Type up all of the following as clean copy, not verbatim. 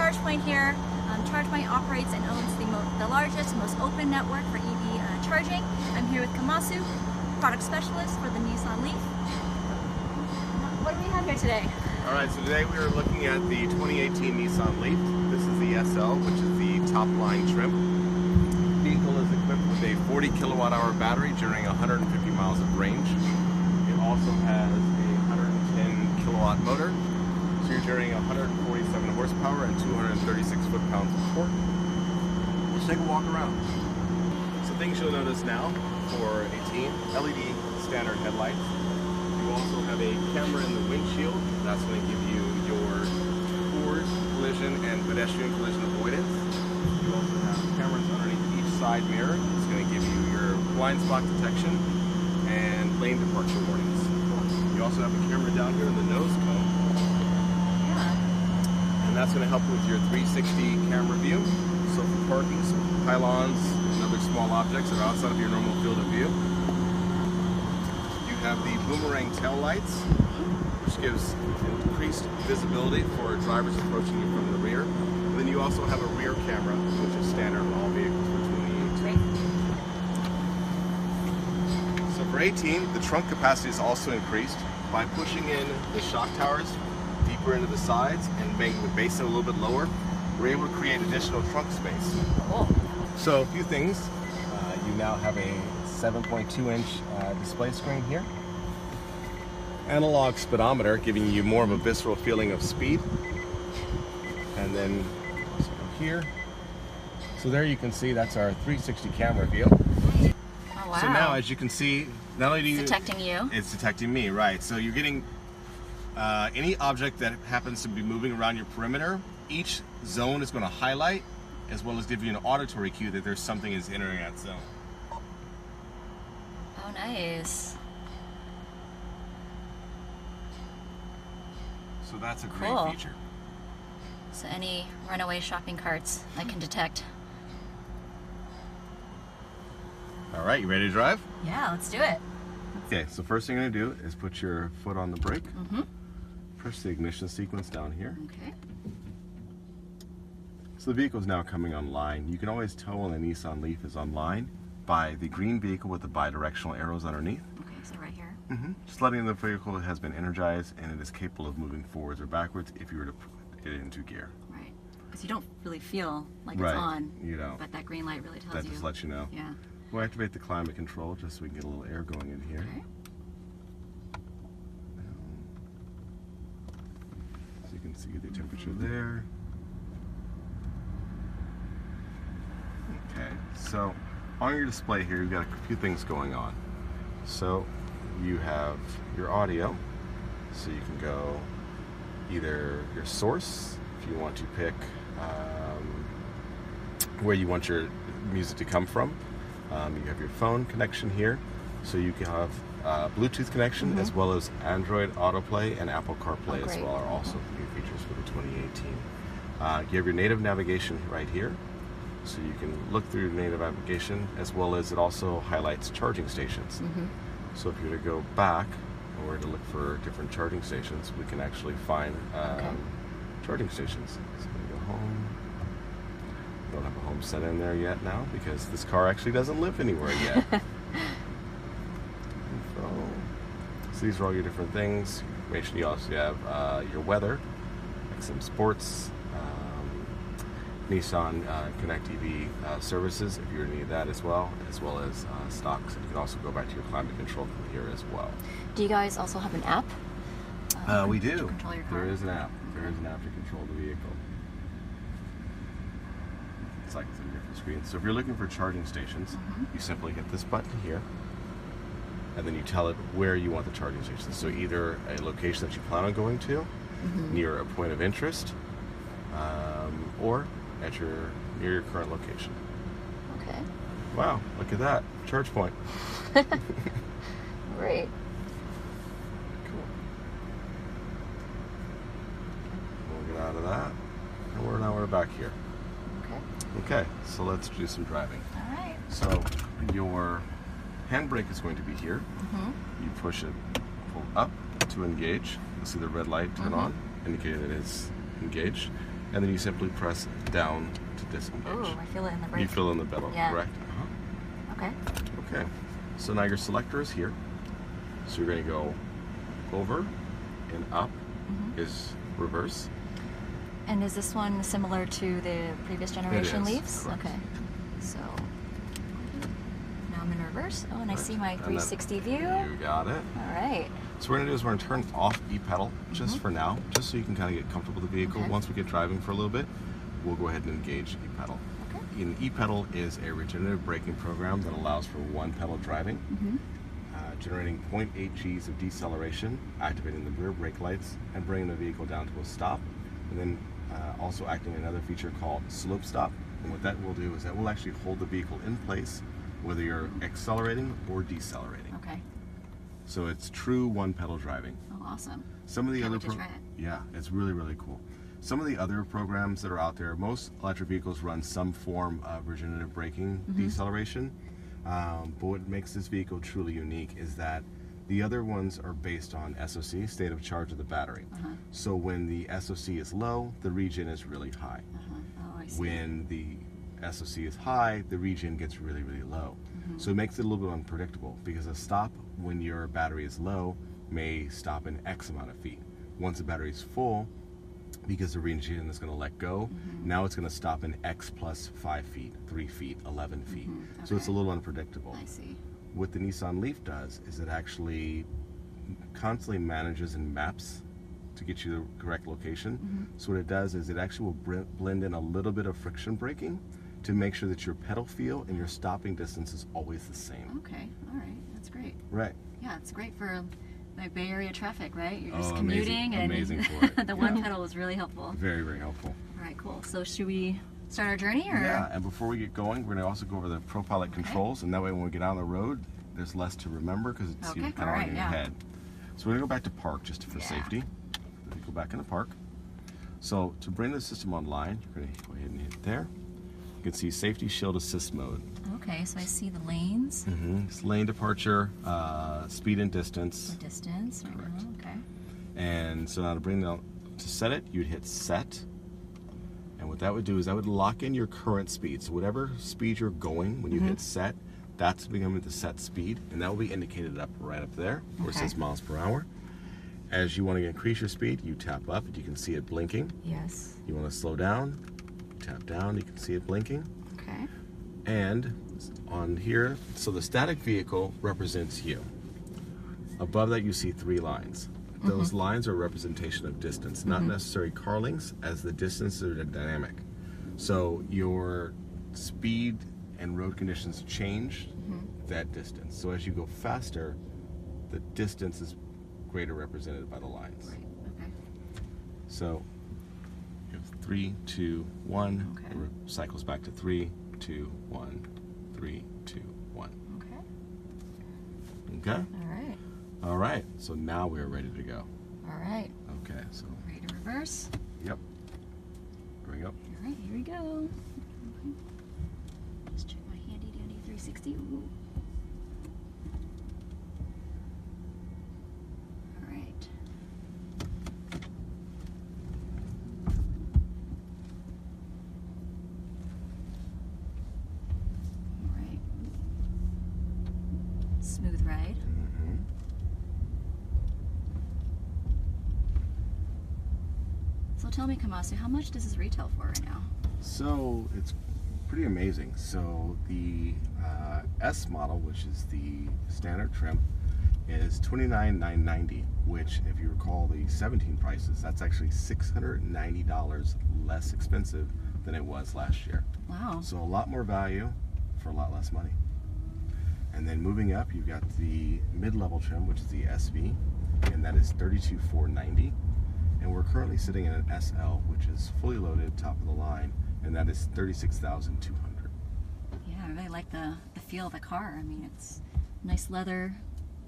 Chargepoint here. Chargepoint operates and owns the largest, most open network for EV charging. I'm here with Kamasu, product specialist for the Nissan Leaf. What do we have here today? Alright, so today we are looking at the 2018 Nissan Leaf. This is the SL, which is the top line trim. The vehicle is equipped with a 40 kilowatt hour battery generating 150 miles of range. It also has a 110 kilowatt motor. So you're generating 147 horsepower and 236 foot-pounds of torque. Let's take a walk around. So things you'll notice now for 18 LED standard headlights. You also have a camera in the windshield. That's going to give you your forward collision and pedestrian collision avoidance. You also have cameras underneath each side mirror. It's going to give you your blind spot detection and lane departure warnings. You also have a camera down here in the nose cone. And that's going to help with your 360 camera view. So for parking, so pylons and other small objects that are outside of your normal field of view. You have the boomerang tail lights, which gives increased visibility for drivers approaching you from the rear. And then you also have a rear camera, which is standard on all vehicles for 2018. So for 18, the trunk capacity is also increased by pushing in the shock towers deeper into the sides and making the base a little bit lower. We're able to create additional trunk space. Cool. So a few things. You now have a 7.2 inch display screen here. Analog speedometer, giving you more of a visceral feeling of speed. And then let's go here. So there you can see that's our 360 camera view. Oh, wow. So now, as you can see, not only do you, it's detecting you, it's detecting me, right? So you're getting any object that happens to be moving around your perimeter. Each zone is going to highlight, as well as give you an auditory cue that there's something is entering that zone. Oh, nice. So that's a great Cool. feature. So any runaway shopping carts I can detect. All right, you ready to drive? Yeah, let's do it. Okay, so first thing you're going to do is put your foot on the brake. Mm-hmm. Press the ignition sequence down here. Okay. So the vehicle is now coming online. You can always tell when the Nissan Leaf is online by the green vehicle with the bi-directional arrows underneath. Okay, so right here. Just letting the vehicle has been energized and it is capable of moving forwards or backwards if you were to put it into gear. Right. Because you don't really feel like Right, it's on. you don't. But that green light really tells That you. just lets you know. Yeah. We'll activate the climate control just so we can get a little air going in here. Okay. So you can see the temperature there. Okay, so on your display here, you've got a few things going on. So you have your audio, so you can go either your source, if you want to pick where you want your music to come from. You have your phone connection here, so you can have Bluetooth connection as well as Android Autoplay and Apple CarPlay as well are also new features for the 2018. You have your native navigation right here, so you can look through native navigation as well as it also highlights charging stations. So if you were to go back and were to look for different charging stations, we can actually find charging stations. So we go home. Don't have a home set in there yet now because this car actually doesn't live anywhere yet. So these are all your different things. Information. You also have your weather, like some sports, Nissan Connect EV services if you need that as well as stocks. And you can also go back to your climate control from here as well. Do you guys also have an app? We do. To control your car? There is an app. There is an app to control the vehicle. It's like 3 different screens. So if you're looking for charging stations, you simply hit this button here, and then you tell it where you want the charging station. So either a location that you plan on going to, near a point of interest, or at near your current location. Okay. Wow, look at that. Chargepoint. Great. Cool. We'll get out of that. And now we're back here. Okay, so let's do some driving. All right. So your handbrake is going to be here. You push it, pull up to engage. You'll see the red light turn on, indicating that it's engaged. and then you simply press down to disengage. Oh, I feel it in the brake. You feel it in the pedal, Yeah. correct? Okay. Okay, so now your selector is here. So you're going to go over and up is reverse. And is this one similar to the previous generation is, Leafs? correct. Okay. So now I'm in reverse. Oh, and I see my And then 360 view. You got it. All right. So what we're going to do is we're going to turn off e-pedal just for now, just so you can kind of get comfortable with the vehicle. Okay. Once we get driving for a little bit, we'll go ahead and engage e-pedal. Okay. And e-pedal is a regenerative braking program that allows for one pedal driving, generating 0.8 Gs of deceleration, activating the rear brake lights, and bringing the vehicle down to a stop, and then also acting another feature called slope stop. And what that will do is that will actually hold the vehicle in place whether you're accelerating or decelerating. Okay. So it's true one pedal driving. Oh, awesome. Some of the Can't other wait to try it. yeah, it's really, really cool. Some of the other programs that are out there, most electric vehicles run some form of regenerative braking deceleration. But what makes this vehicle truly unique is that the other ones are based on SOC, state of charge of the battery. So when the SOC is low, the regen is really high. Oh, I see. When the SOC is high, the regen gets really, really low. So it makes it a little bit unpredictable, because a stop when your battery is low may stop in X amount of feet. Once the battery is full, because the regen is going to let go, now it's going to stop in X plus 5 feet, 3 feet, 11 feet. So it's a little unpredictable. I see. What the Nissan Leaf does is it actually constantly manages and maps to get you the correct location. So what it does is it actually will blend in a little bit of friction braking to make sure that your pedal feel and your stopping distance is always the same. Okay. All right. That's great. Right. Yeah, it's great for like Bay Area traffic, right? You're just Oh, commuting, amazing and for it. the one pedal is really helpful. Very, very helpful. All right, cool. So should we start our journey, or? Yeah, and before we get going, we're going to also go over the ProPilot controls, and that way when we get out on the road, there's less to remember because it's Okay, kind of alright, in your yeah. head. So we're going to go back to park just for safety. Go back into park. So to bring the system online, you're going to go ahead and hit there. You can see safety shield assist mode. Okay, so I see the lanes. It's lane departure, speed and distance. The distance. Right Correct. now, okay. And so now to set it, you'd hit set. And what that would do is that would lock in your current speed. So whatever speed you're going when you hit set, that's becoming the set speed. And that will be indicated right up there where it says miles per hour. As you want to increase your speed, you tap up and you can see it blinking. Yes. You want to slow down, tap down, you can see it blinking. Okay. And on here, so the static vehicle represents you. Above that you see 3 lines. Those lines are a representation of distance, not necessarily car lengths, as the distances are dynamic. So your speed and road conditions change that distance. So as you go faster, the distance is greater represented by the lines. Right. Okay. So you have 3, 2, 1. Okay. It cycles back to 3, 2, 1, 3, 2, 1. Okay. Okay? All right. All right. So now we're ready to go. All right. Okay. So, Ready to reverse. yep. Here we go. All right, here we go. Okay. Let's check my handy dandy 360. Ooh. All right. All right. Smooth ride. So tell me, Kamasu, how much does this retail for right now? So it's pretty amazing. So the S model, which is the standard trim, is $29,990, which, if you recall the 17 prices, that's actually $690 less expensive than it was last year. Wow. So a lot more value for a lot less money. And then moving up, you've got the mid-level trim, which is the SV, and that is $32,490. And we're currently sitting in an SL, which is fully loaded, top of the line, and that is $36,200. Yeah, I really like the feel of the car. I mean, it's nice leather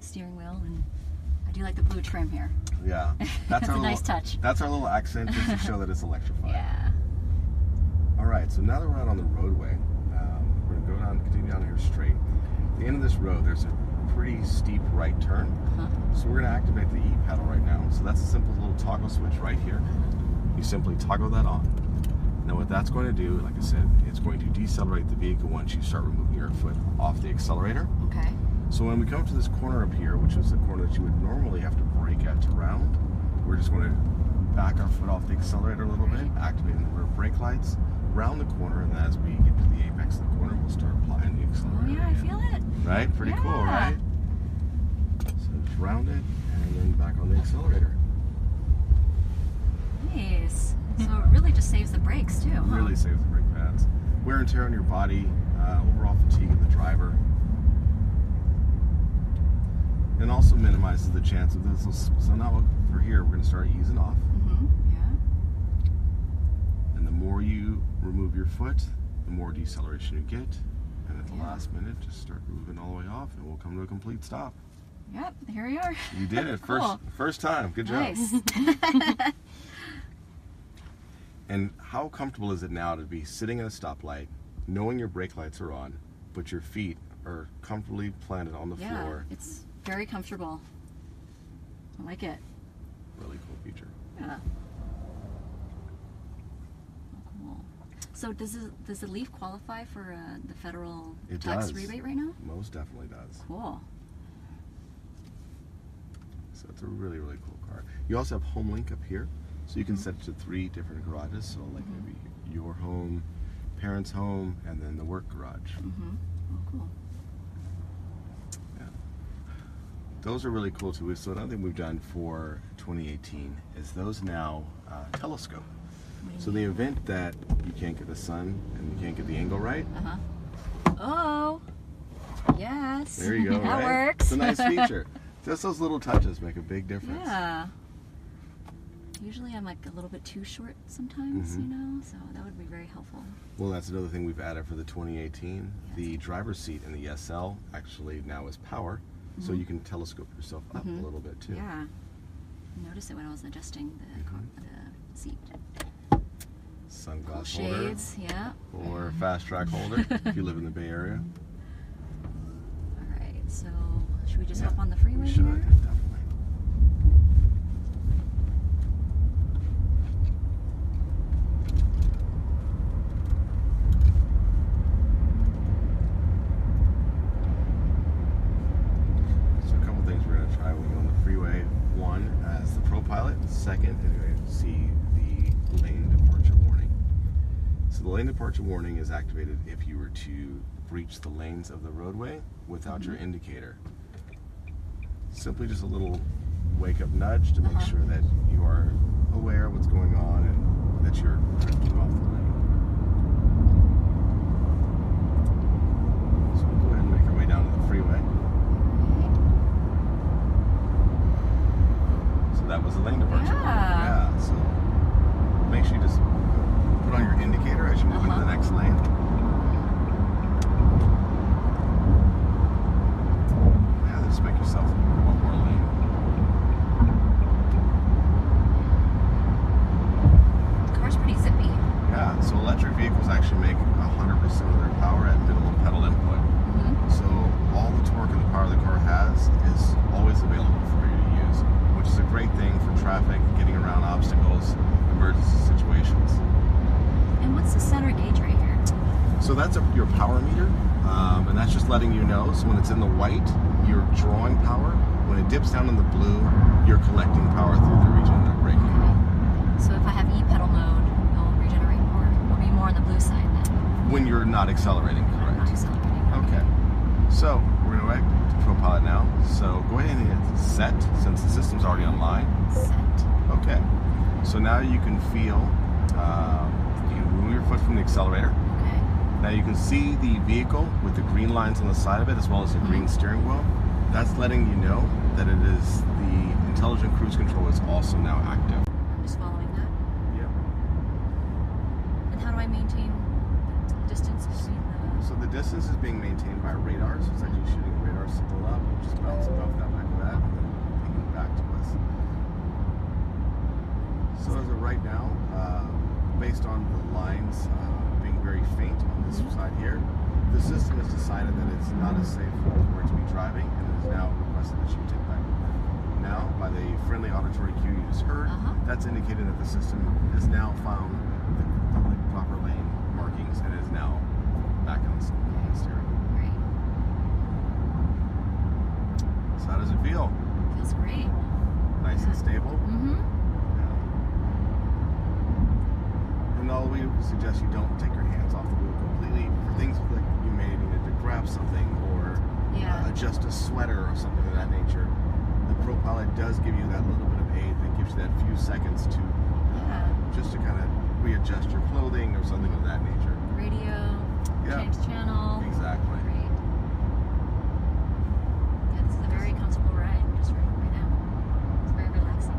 steering wheel, and I do like the blue trim here. Yeah, that's a our nice little, touch. That's our little accent, just to show that it's electrified. Yeah. All right, so now that we're out on the roadway, we're gonna go down, continue down here straight. At the end of this road, there's a pretty steep right turn. So we're gonna activate the E pedal right now. So that's a simple little toggle switch right here. You simply toggle that on. Now what that's going to do, like I said, it's going to decelerate the vehicle once you start removing your foot off the accelerator. Okay. So when we come to this corner up here, which is the corner that you would normally have to brake at to round, we're just going to back our foot off the accelerator a little bit, activating the rear brake lights, round the corner, and then as we get to the apex of the corner, we'll start applying the accelerator. Oh yeah, I feel it. Right? Pretty cool, right? So just round it, and then back on the accelerator. Nice. So it really just saves the brakes too, huh? Really saves the brake pads. Wear and tear on your body, overall fatigue of the driver. And also minimizes the chance of this. So now for here, we're going to start easing off. Yeah. And the more you remove your foot, the more deceleration you get. And at the last minute, just start moving all the way off, and we'll come to a complete stop. Yep, here we are. You did it. Cool. First time. Good job. Nice. And how comfortable is it now to be sitting at a stoplight, knowing your brake lights are on, but your feet are comfortably planted on the floor? Yeah, it's very comfortable. I like it. Really cool feature. Yeah. Oh, cool. So does the Leaf qualify for the federal tax rebate right now? Most definitely does. Cool. So it's a really, really cool car. You also have home link up here, so you can set it to 3 different garages. So like maybe your home, parents' home, and then the work garage. Oh, cool. Yeah. Those are really cool too. So another thing we've done for 2018 is those now telescope. So the event that you can't get the sun and you can't get the angle right. Oh, yes. There you go. That right? works. It's a nice feature. Just those little touches make a big difference. Yeah. Usually I'm like a little bit too short sometimes, you know, so that would be very helpful. Well, that's another thing we've added for the 2018. The driver's seat in the SL actually now is power, so you can telescope yourself up a little bit too. Yeah. I noticed it when I was adjusting the seat. Sunglass Cool holder. shades, yeah. Or fast track holder if you live in the Bay Area. All right, so should we just hop on the freeway We should, here? definitely. So a couple things we're going to try when we go on the freeway. One, as the Pro Pilot. Second, is going to see the lane departure warning. So the lane departure warning is activated if you were to breach the lanes of the roadway without your indicator. Simply just a little wake-up nudge to make sure that you are aware of what's going on and that you're drifting off the lane. So we'll go ahead and make our way down to the freeway. So that was the lane departure. Yeah. Yeah, so make sure you just put on your indicator as you move into the next lane. Yeah, just make yourself one more lane. The car's pretty zippy. Yeah, so electric vehicles actually make 100% of their power at minimal pedal input. So all the torque and the power the car has is always available for you to use, which is a great thing for traffic, getting around obstacles, emergency situations. And what's the center gauge right here? So that's your power meter, and that's just letting you know. So when it's in the white, you're drawing power. When it dips down in the blue, you're collecting power through the regenerative braking. So if I have E-pedal mode, it'll regenerate more. It'll be more on the blue side then. When you're not accelerating, I'm not correct? accelerating. Okay. So we're going to go back to Pro Pilot now. So go ahead and hit set since the system's already online. Set. Okay. So now you can feel, you can remove your foot from the accelerator. Okay. Now you can see the vehicle with the green lines on the side of it as well as the green steering wheel. That's letting you know that it is the intelligent cruise control is also now active. I'm just following that. Yep. And how do I maintain the distance between the... So the distance is being maintained by radar. So it's actually shooting a radar signal up, just bouncing off that back of that, and then pinging back to us. So as of right now, based on the lines being very faint on this side here, the system has decided that it's not as safe for it to be driving, and it is now requested that you take back over. Now, by the friendly auditory cue you just heard, that's indicated that the system has now found the proper lane markings and is now back on the steering. Great. So how does it feel? Feels great. Nice and stable? Mm-hmm. And all we suggest you don't take your hands off the wheel completely for things like you may need to grab something or adjust a sweater or something of that nature. The ProPilot does give you that little bit of aid that gives you that few seconds to just to kind of readjust your clothing or something of that nature. Radio, change channel. Exactly. Great. Yeah, this is a very comfortable ride just right now. It's very relaxing.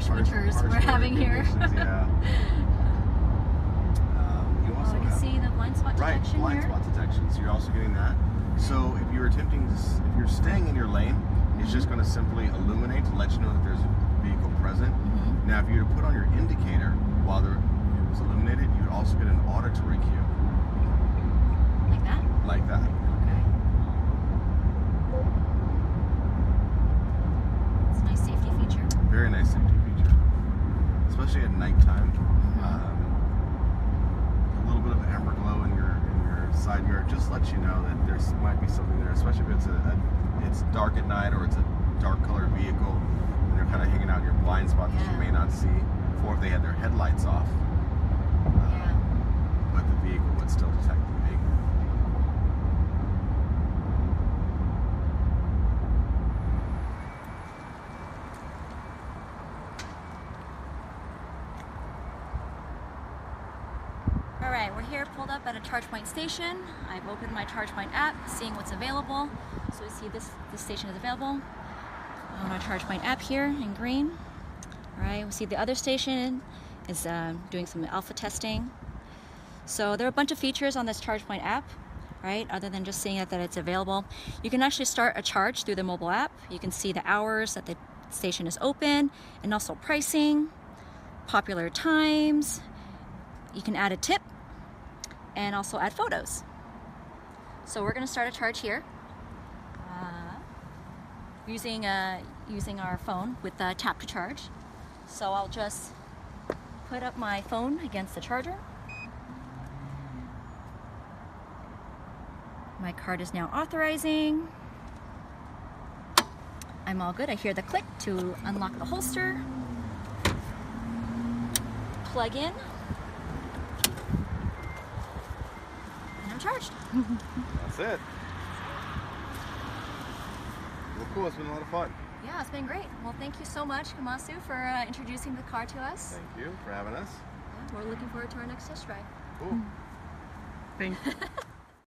Winters we're having here. Yeah. You also we can see the blind spot detection blind here. spot detection. So you're also getting that. So if you're attempting to, if you're staying in your lane, it's just going to simply illuminate to let you know that there's a vehicle present. Now, if you were to put on your indicator while it was illuminated, you would also get an auditory cue. Like that? Like that. Okay. It's a nice safety feature. Very nice safety feature, especially at nighttime. A little bit of amber glow in your side mirror just lets you know that there might be something there, especially if it's dark at night or it's a dark colored vehicle and they're kind of hanging out in your blind spot that you may not see, or if they had their headlights off. But the vehicle would still detect the vehicle. Alright, we're here pulled up at a Chargepoint station. I've opened my Chargepoint app, seeing what's available. So we see this station is available on our Chargepoint app here in green. Alright, we see the other station is doing some alpha testing. So there are a bunch of features on this Chargepoint app, right? Other than just seeing that it's available. You can actually start a charge through the mobile app. You can see the hours that the station is open and also pricing, popular times. You can add a tip and also add photos. So we're going to start a charge here using our phone with tap to charge. So I'll just put up my phone against the charger. My card is now authorizing. I'm all good. I hear the click to unlock the holster. Plug in. And I'm charged. That's it. Well, cool. It's been a lot of fun. Yeah, it's been great. Well, thank you so much, Kamasu, for introducing the car to us. Thank you for having us. Yeah, we're looking forward to our next test drive. Cool. Thanks.